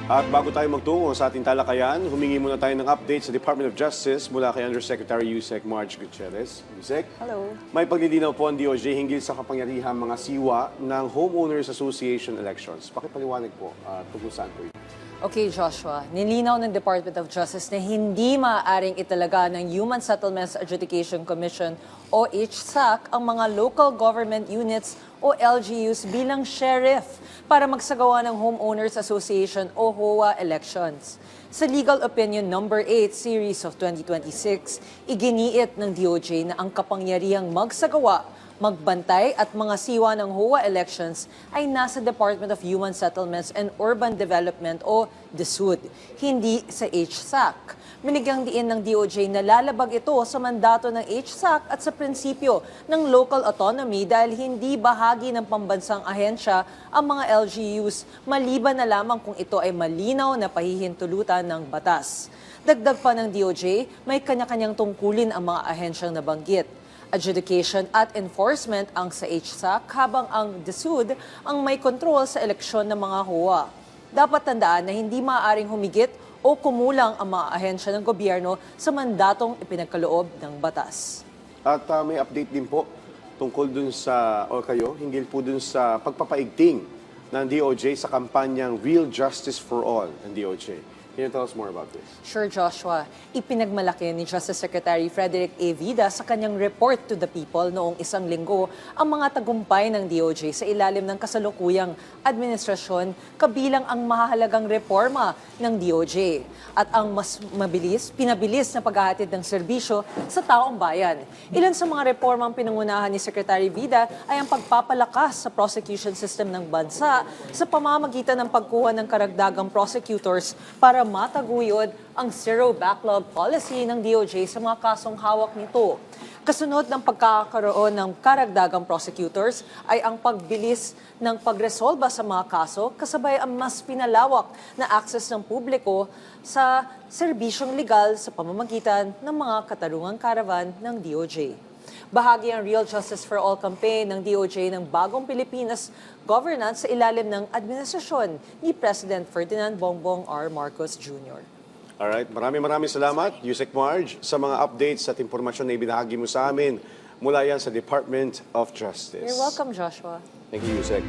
At bago tayo magtungo sa ating talakayan, humingi muna tayo ng update sa Department of Justice mula kay Undersecretary Yusek Marge Gutierrez. Yusek? Hello. May paglilinaw po ang DOJ hinggil sa kapangyarihang mga siwa ng Homeowners Association elections. Pakipaliwanag po tungkol saan po ito. Okay, Joshua. Nilinaw ng Department of Justice na hindi maaaring italaga ng Human Settlements Adjudication Commission o HSAC ang mga local government units o LGUs bilang sheriff para magsagawa ng Homeowners Association o HOA elections. Sa Legal Opinion Number 8 Series of 2026, iginiit ng DOJ na ang kapangyarihang magsagawa, magbantay at mga siwa ng HOA elections ay nasa Department of Human Settlements and Urban Development o DSUD, hindi sa HSAC. Binigyang diin ng DOJ na lalabag ito sa mandato ng HSAC at sa prinsipyo ng local autonomy dahil hindi bahagi ng pambansang ahensya ang mga LGUs maliban na lamang kung ito ay malinaw na pahihintulutan ng batas. Dagdag pa ng DOJ, may kanya-kanyang tungkulin ang mga ahensyang nabanggit. Adjudication at enforcement ang sa HSAC habang ang DSUD ang may kontrol sa eleksyon ng mga HOA. Dapat tandaan na hindi maaaring humigit o kumulang ang mga ahensya ng gobyerno sa mandatong ipinagkaloob ng batas. At may update din po tungkol dun sa, o kayo, hinggil po dun sa pagpapaigting ng DOJ sa kampanyang Real Justice for All ng DOJ. Can you tell us more about this? Sure, Joshua. Ipinagmalaki ni Justice Secretary Frederick A. Vida sa kanyang report to the people noong isang linggo ang mga tagumpay ng DOJ sa ilalim ng kasalukuyang administrasyon kabilang ang mahalagang reforma ng DOJ at ang mas pinabilis na paghahatid ng serbisyo sa taong bayan. Ilan sa mga reformang pinangunahan ni Secretary Vida ay ang pagpapalakas sa prosecution system ng bansa sa pamamagitan ng pagkuha ng karagdagang prosecutors para mataguyod ang zero backlog policy ng DOJ sa mga kasong hawak nito. Kasunod ng pagkakaroon ng karagdagang prosecutors ay ang pagbilis ng pagresolba sa mga kaso kasabay ang mas pinalawak na access ng publiko sa serbisyong legal sa pamamagitan ng mga katarungang karavan ng DOJ. Bahagi ang Real Justice for All campaign ng DOJ ng Bagong Pilipinas governance sa ilalim ng administrasyon ni President Ferdinand Bongbong R. Marcos Jr. Alright, maraming salamat, Yusek Marge, sa mga updates at impormasyon na ibinahagi mo sa amin mula yan sa Department of Justice. You're welcome, Joshua. Thank you, Yusek.